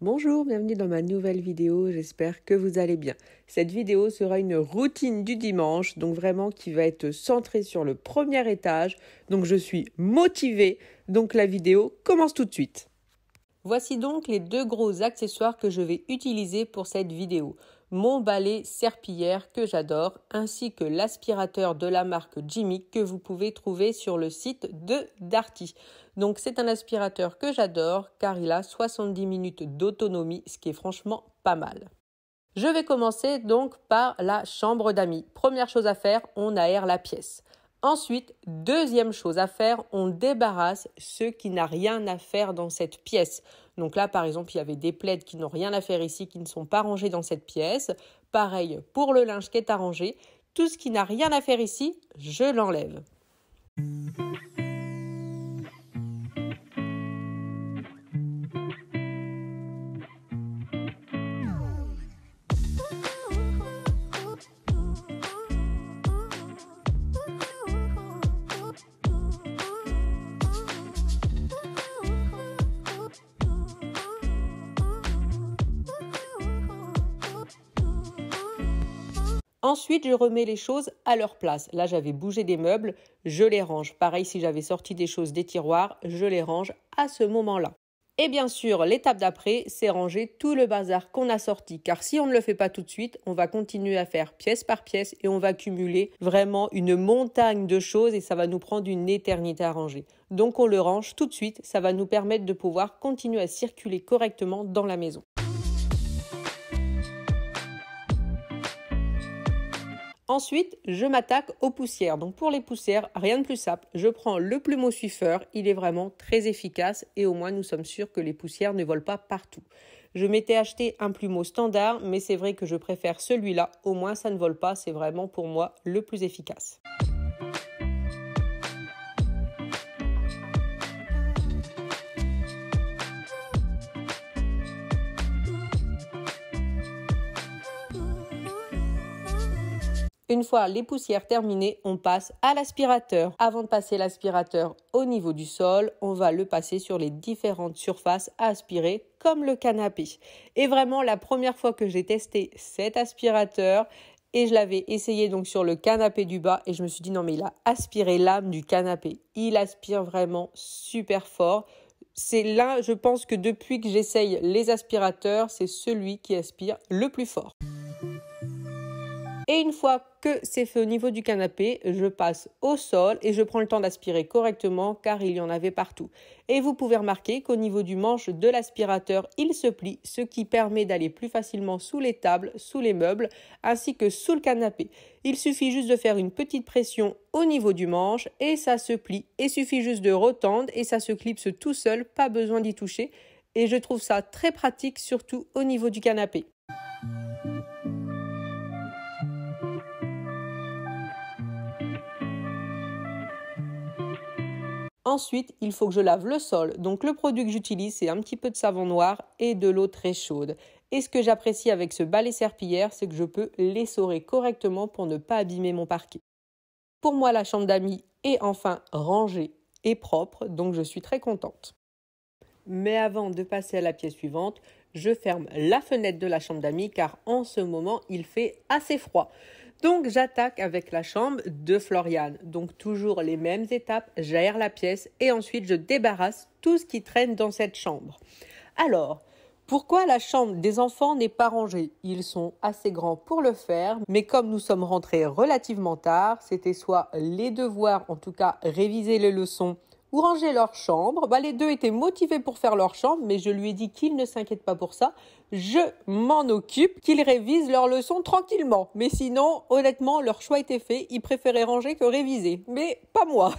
Bonjour, bienvenue dans ma nouvelle vidéo, j'espère que vous allez bien. Cette vidéo sera une routine du dimanche, donc vraiment qui va être centrée sur le premier étage. Donc je suis motivée, donc la vidéo commence tout de suite. Voici donc les deux gros accessoires que je vais utiliser pour cette vidéo. Mon balai serpillière que j'adore, ainsi que l'aspirateur de la marque Jimmy que vous pouvez trouver sur le site de Darty. Donc c'est un aspirateur que j'adore car il a 70 minutes d'autonomie, ce qui est franchement pas mal. Je vais commencer donc par la chambre d'amis. Première chose à faire, on aère la pièce. Ensuite, deuxième chose à faire, on débarrasse ce qui n'a rien à faire dans cette pièce. Donc là, par exemple, il y avait des plaids qui n'ont rien à faire ici, qui ne sont pas rangés dans cette pièce. Pareil pour le linge qui est à ranger. Tout ce qui n'a rien à faire ici, je l'enlève. Ensuite, je remets les choses à leur place. Là, j'avais bougé des meubles, je les range. Pareil, si j'avais sorti des choses des tiroirs, je les range à ce moment-là. Et bien sûr, l'étape d'après, c'est ranger tout le bazar qu'on a sorti. Car si on ne le fait pas tout de suite, on va continuer à faire pièce par pièce et on va cumuler vraiment une montagne de choses et ça va nous prendre une éternité à ranger. Donc on le range tout de suite, ça va nous permettre de pouvoir continuer à circuler correctement dans la maison. Ensuite, je m'attaque aux poussières. Donc pour les poussières, rien de plus simple. Je prends le plumeau suifeur, il est vraiment très efficace et au moins nous sommes sûrs que les poussières ne volent pas partout. Je m'étais acheté un plumeau standard, mais c'est vrai que je préfère celui-là. Au moins ça ne vole pas, c'est vraiment pour moi le plus efficace. Une fois les poussières terminées, on passe à l'aspirateur. Avant de passer l'aspirateur au niveau du sol, on va le passer sur les différentes surfaces à aspirer, comme le canapé. Et vraiment, la première fois que j'ai testé cet aspirateur, et je l'avais essayé donc sur le canapé du bas, et je me suis dit non mais il a aspiré l'âme du canapé. Il aspire vraiment super fort. C'est là, je pense que depuis que j'essaye les aspirateurs, c'est celui qui aspire le plus fort. Et une fois que c'est fait au niveau du canapé, je passe au sol et je prends le temps d'aspirer correctement car il y en avait partout. Et vous pouvez remarquer qu'au niveau du manche de l'aspirateur, il se plie, ce qui permet d'aller plus facilement sous les tables, sous les meubles, ainsi que sous le canapé. Il suffit juste de faire une petite pression au niveau du manche et ça se plie. Il suffit juste de retendre et ça se clipse tout seul, pas besoin d'y toucher. Et je trouve ça très pratique, surtout au niveau du canapé. Ensuite, il faut que je lave le sol. Donc le produit que j'utilise, c'est un petit peu de savon noir et de l'eau très chaude. Et ce que j'apprécie avec ce balai serpillière, c'est que je peux l'essorer correctement pour ne pas abîmer mon parquet. Pour moi, la chambre d'amis est enfin rangée et propre, donc je suis très contente. Mais avant de passer à la pièce suivante, je ferme la fenêtre de la chambre d'amis car en ce moment, il fait assez froid. Donc j'attaque avec la chambre de Floriane. Donc toujours les mêmes étapes, j'aère la pièce et ensuite je débarrasse tout ce qui traîne dans cette chambre. Alors, pourquoi la chambre des enfants n'est pas rangée? Ils sont assez grands pour le faire, mais comme nous sommes rentrés relativement tard, c'était soit les devoirs, en tout cas réviser les leçons, ou ranger leur chambre. Les deux étaient motivés pour faire leur chambre, mais je lui ai dit qu'ils ne s'inquiètent pas pour ça. Je m'en occupe, qu'ils révisent leurs leçons tranquillement. Mais sinon, honnêtement, leur choix était fait. Ils préféraient ranger que réviser. Mais pas moi.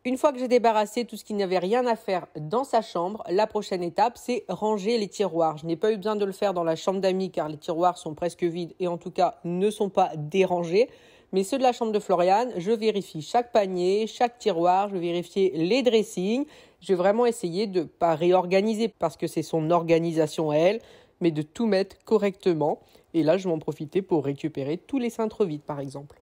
Une fois que j'ai débarrassé tout ce qui n'avait rien à faire dans sa chambre, la prochaine étape, c'est ranger les tiroirs. Je n'ai pas eu besoin de le faire dans la chambre d'amis car les tiroirs sont presque vides et en tout cas ne sont pas dérangés. Mais ceux de la chambre de Floriane, je vérifie chaque panier, chaque tiroir, je vais vérifier les dressings. Je vais vraiment essayer de ne pas réorganiser parce que c'est son organisation à elle, mais de tout mettre correctement. Et là, je vais en profiter pour récupérer tous les cintres vides, par exemple.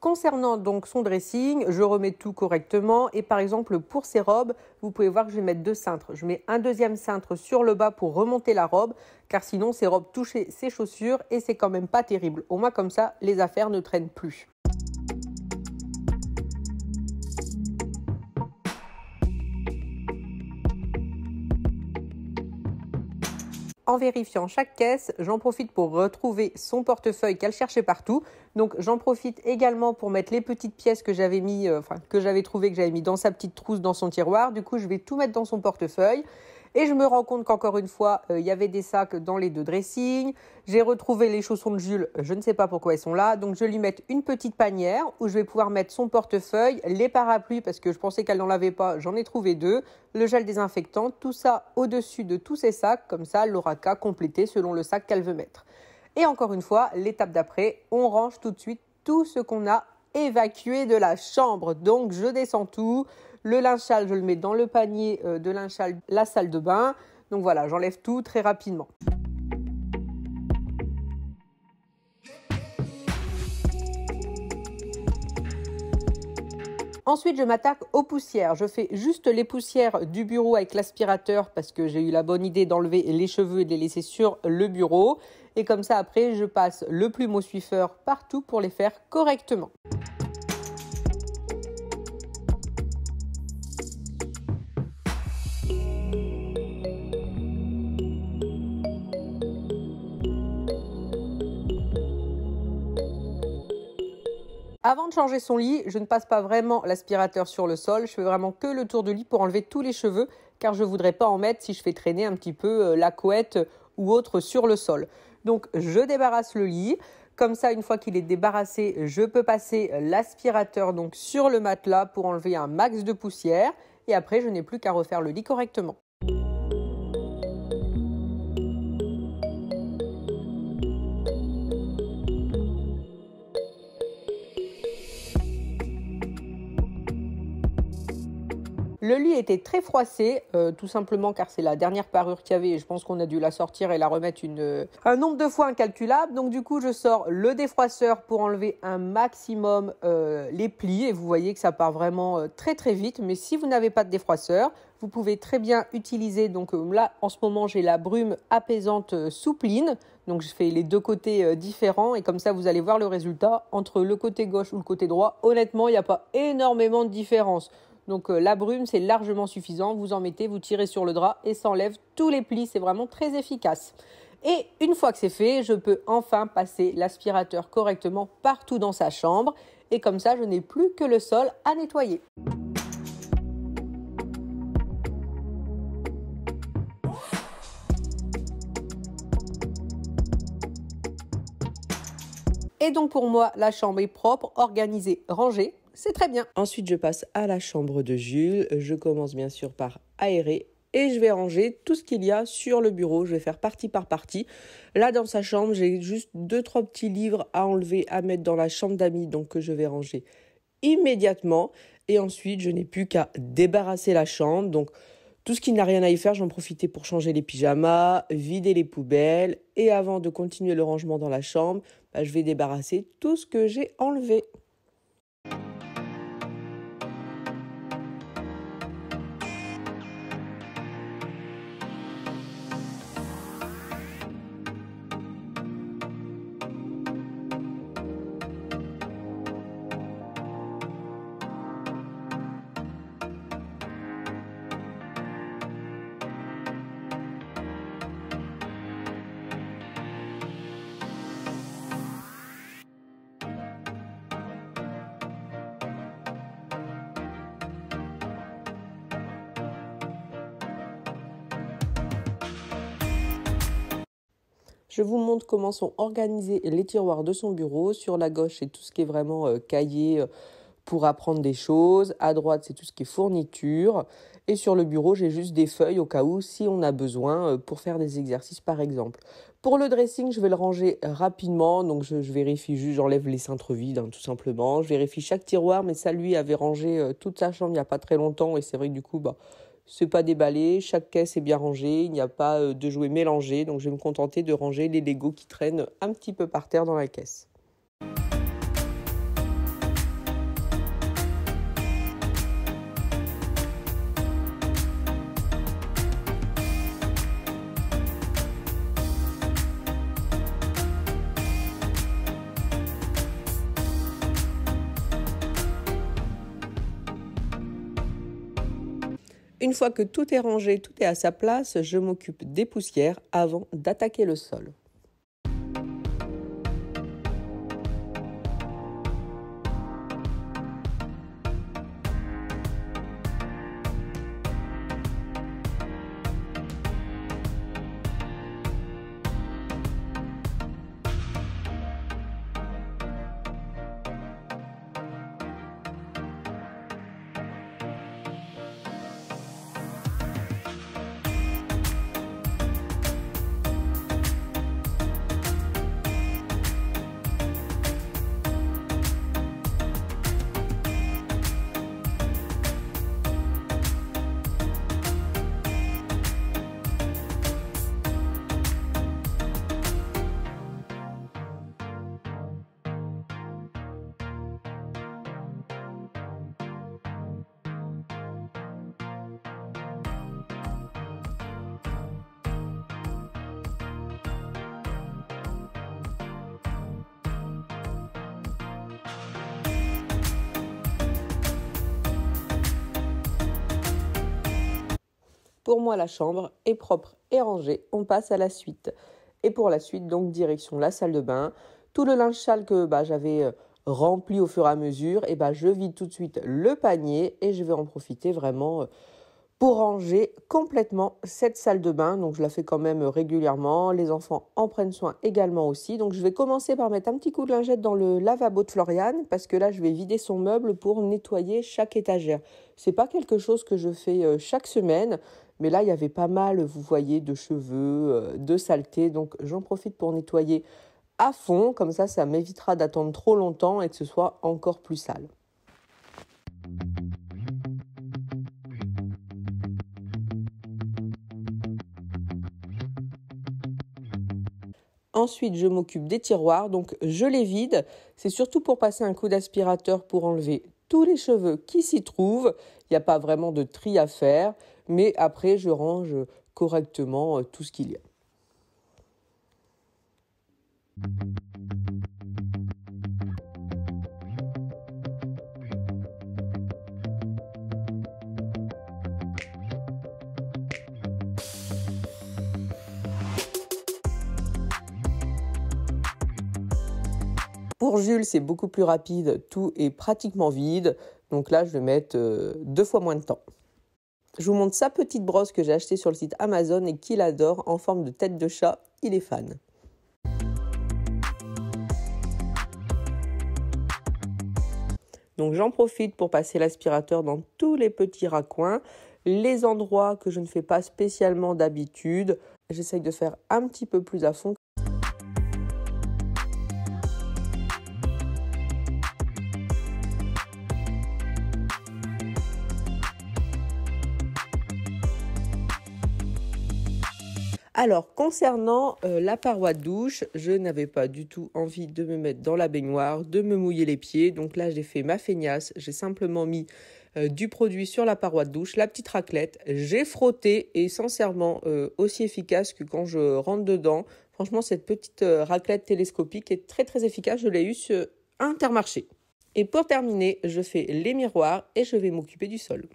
Concernant donc son dressing, je remets tout correctement et par exemple pour ces robes, vous pouvez voir que je vais mettre 2 cintres. Je mets un deuxième cintre sur le bas pour remonter la robe car sinon ces robes touchent ses chaussures et c'est quand même pas terrible. Au moins comme ça, les affaires ne traînent plus. En vérifiant chaque caisse, j'en profite pour retrouver son portefeuille qu'elle cherchait partout. Donc j'en profite également pour mettre les petites pièces que j'avais trouvées, que j'avais mis dans sa petite trousse dans son tiroir. Du coup, je vais tout mettre dans son portefeuille. Et je me rends compte qu'encore une fois, il y avait des sacs dans les 2 dressings. J'ai retrouvé les chaussons de Jules, je ne sais pas pourquoi ils sont là. Donc je vais lui mettre une petite panière où je vais pouvoir mettre son portefeuille, les parapluies parce que je pensais qu'elle n'en avait pas, j'en ai trouvé 2, le gel désinfectant, tout ça au-dessus de tous ces sacs. Comme ça, elle n'aura qu'à compléter selon le sac qu'elle veut mettre. Et encore une fois, l'étape d'après, on range tout de suite tout ce qu'on a évacué de la chambre. Donc je descends tout. Le linge sale, je le mets dans le panier de linge sale, la salle de bain. Donc voilà, j'enlève tout très rapidement. Ensuite, je m'attaque aux poussières. Je fais juste les poussières du bureau avec l'aspirateur parce que j'ai eu la bonne idée d'enlever les cheveux et de les laisser sur le bureau. Et comme ça, après, je passe le plumeau Swiffer partout pour les faire correctement. Avant de changer son lit, je ne passe pas vraiment l'aspirateur sur le sol. Je fais vraiment que le tour du lit pour enlever tous les cheveux car je ne voudrais pas en mettre si je fais traîner un petit peu la couette ou autre sur le sol. Donc je débarrasse le lit. Comme ça, une fois qu'il est débarrassé, je peux passer l'aspirateur donc sur le matelas pour enlever un max de poussière. Et après, je n'ai plus qu'à refaire le lit correctement. Le lit était très froissé, tout simplement car c'est la dernière parure qu'il y avait et je pense qu'on a dû la sortir et la remettre un nombre de fois incalculable. Donc du coup, je sors le défroisseur pour enlever un maximum les plis et vous voyez que ça part vraiment très très vite. Mais si vous n'avez pas de défroisseur, vous pouvez très bien utiliser, donc là en ce moment j'ai la brume apaisante soupline. Donc je fais les 2 côtés différents et comme ça vous allez voir le résultat entre le côté gauche ou le côté droit. Honnêtement, il n'y a pas énormément de différence. Donc la brume, c'est largement suffisant. Vous en mettez, vous tirez sur le drap et ça enlève tous les plis. C'est vraiment très efficace. Et une fois que c'est fait, je peux enfin passer l'aspirateur correctement partout dans sa chambre. Et comme ça, je n'ai plus que le sol à nettoyer. Et donc pour moi, la chambre est propre, organisée, rangée. C'est très bien. Ensuite, je passe à la chambre de Jules. Je commence bien sûr par aérer et je vais ranger tout ce qu'il y a sur le bureau. Je vais faire partie par partie. Là, dans sa chambre, j'ai juste 2-3 petits livres à enlever, à mettre dans la chambre d'amis, donc que je vais ranger immédiatement. Et ensuite, je n'ai plus qu'à débarrasser la chambre. Donc, tout ce qui n'a rien à y faire, j'en profitais pour changer les pyjamas, vider les poubelles. Et avant de continuer le rangement dans la chambre, je vais débarrasser tout ce que j'ai enlevé. Je vous montre comment sont organisés les tiroirs de son bureau. Sur la gauche, c'est tout ce qui est vraiment cahier pour apprendre des choses. À droite, c'est tout ce qui est fourniture. Et sur le bureau, j'ai juste des feuilles au cas où, si on a besoin, pour faire des exercices par exemple. Pour le dressing, je vais le ranger rapidement. Donc je vérifie juste, j'enlève les cintres vides tout simplement. Je vérifie chaque tiroir, mais ça, lui, avait rangé toute sa chambre il n'y a pas très longtemps. Et c'est vrai que du coup, c'est pas déballé, chaque caisse est bien rangée, il n'y a pas de jouets mélangés, donc je vais me contenter de ranger les Legos qui traînent un petit peu par terre dans la caisse. Une fois que tout est rangé, tout est à sa place, je m'occupe des poussières avant d'attaquer le sol. Pour moi, la chambre est propre et rangée. On passe à la suite. Et pour la suite, donc, direction la salle de bain. Tout le linge sale que j'avais rempli au fur et à mesure, je vide tout de suite le panier et je vais en profiter vraiment pour ranger complètement cette salle de bain. Donc, je la fais quand même régulièrement. Les enfants en prennent soin également aussi. Donc, je vais commencer par mettre un petit coup de lingette dans le lavabo de Floriane parce que là, je vais vider son meuble pour nettoyer chaque étagère. C'est pas quelque chose que je fais chaque semaine, mais là, il y avait pas mal, vous voyez, de cheveux, de saleté. Donc, j'en profite pour nettoyer à fond. Comme ça m'évitera d'attendre trop longtemps et que ce soit encore plus sale. Ensuite, je m'occupe des tiroirs, donc je les vide. C'est surtout pour passer un coup d'aspirateur pour enlever tous les cheveux qui s'y trouvent. Il n'y a pas vraiment de tri à faire, mais après, je range correctement tout ce qu'il y a. Pour Jules, c'est beaucoup plus rapide, tout est pratiquement vide. Donc là, je vais mettre 2 fois moins de temps. Je vous montre sa petite brosse que j'ai achetée sur le site Amazon et qu'il adore en forme de tête de chat. Il est fan. Donc j'en profite pour passer l'aspirateur dans tous les petits raccoins, les endroits que je ne fais pas spécialement d'habitude. J'essaye de faire un petit peu plus à fond. Alors, concernant la paroi de douche, je n'avais pas du tout envie de me mettre dans la baignoire, de me mouiller les pieds. Donc là, j'ai fait ma feignasse. J'ai simplement mis du produit sur la paroi de douche, la petite raclette. J'ai frotté et sincèrement aussi efficace que quand je rentre dedans. Franchement, cette petite raclette télescopique est très très efficace. Je l'ai eue sur Intermarché. Et pour terminer, je fais les miroirs et je vais m'occuper du sol.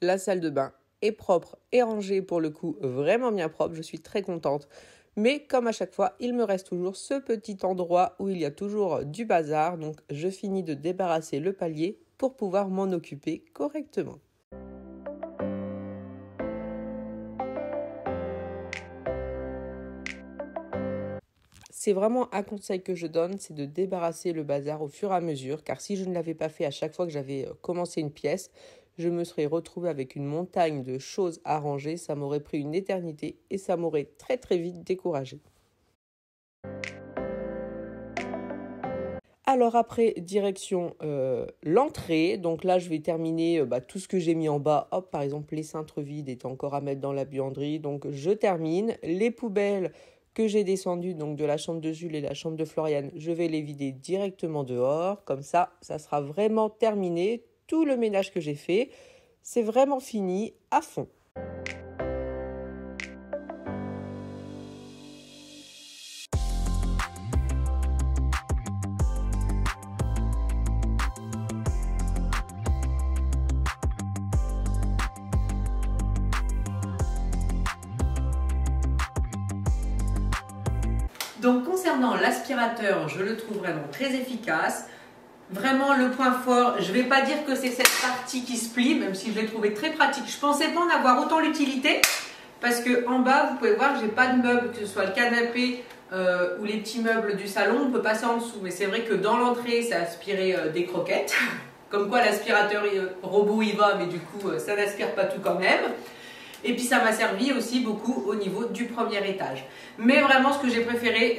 La salle de bain est propre et rangée, pour le coup vraiment bien propre, je suis très contente. Mais comme à chaque fois, il me reste toujours ce petit endroit où il y a toujours du bazar, donc je finis de débarrasser le palier pour pouvoir m'en occuper correctement. C'est vraiment un conseil que je donne, c'est de débarrasser le bazar au fur et à mesure, car si je ne l'avais pas fait à chaque fois que j'avais commencé une pièce, je me serais retrouvée avec une montagne de choses à ranger, ça m'aurait pris une éternité et ça m'aurait très très vite découragée. Alors après, direction l'entrée. Donc là, je vais terminer tout ce que j'ai mis en bas. Hop, par exemple, les cintres vides étaient encore à mettre dans la buanderie. Donc je termine. Les poubelles que j'ai descendues donc de la chambre de Jules et la chambre de Floriane, je vais les vider directement dehors. Comme ça sera vraiment terminé. Tout le ménage que j'ai fait, c'est vraiment fini à fond. Donc concernant l'aspirateur, je le trouve vraiment très efficace. Vraiment le point fort, je ne vais pas dire que c'est cette partie qui se plie, même si je l'ai trouvé très pratique. Je ne pensais pas en avoir autant l'utilité, parce que en bas, vous pouvez voir, j'ai pas de meubles, que ce soit le canapé ou les petits meubles du salon, on peut passer en dessous. Mais c'est vrai que dans l'entrée, ça aspirait des croquettes. Comme quoi l'aspirateur robot y va, mais du coup, ça n'aspire pas tout quand même. Et puis ça m'a servi aussi beaucoup au niveau du premier étage. Mais vraiment ce que j'ai préféré,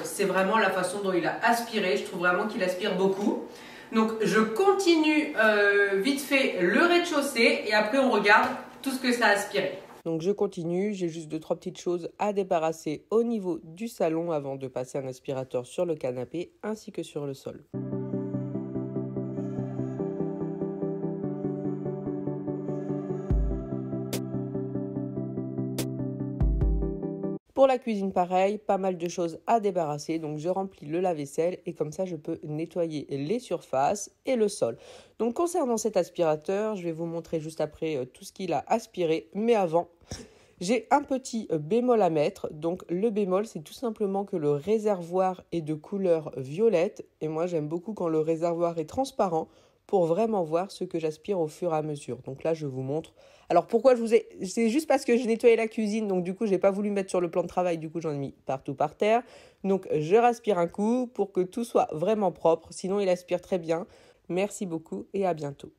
c'est vraiment la façon dont il a aspiré. Je trouve vraiment qu'il aspire beaucoup. Donc je continue vite fait le rez-de-chaussée et après on regarde tout ce que ça a aspiré. Donc je continue, j'ai juste 2-3 petites choses à débarrasser au niveau du salon avant de passer un aspirateur sur le canapé ainsi que sur le sol. Pour la cuisine, pareil, pas mal de choses à débarrasser. Donc, je remplis le lave-vaisselle et comme ça, je peux nettoyer les surfaces et le sol. Donc, concernant cet aspirateur, je vais vous montrer juste après tout ce qu'il a aspiré. Mais avant, j'ai un petit bémol à mettre. Donc, le bémol, c'est tout simplement que le réservoir est de couleur violette. Et moi, j'aime beaucoup quand le réservoir est transparent pour vraiment voir ce que j'aspire au fur et à mesure. Donc là, je vous montre. Alors pourquoi c'est juste parce que j'ai nettoyé la cuisine, donc du coup, j'ai pas voulu mettre sur le plan de travail, du coup, j'en ai mis partout par terre. Donc je respire un coup pour que tout soit vraiment propre, sinon il aspire très bien. Merci beaucoup et à bientôt.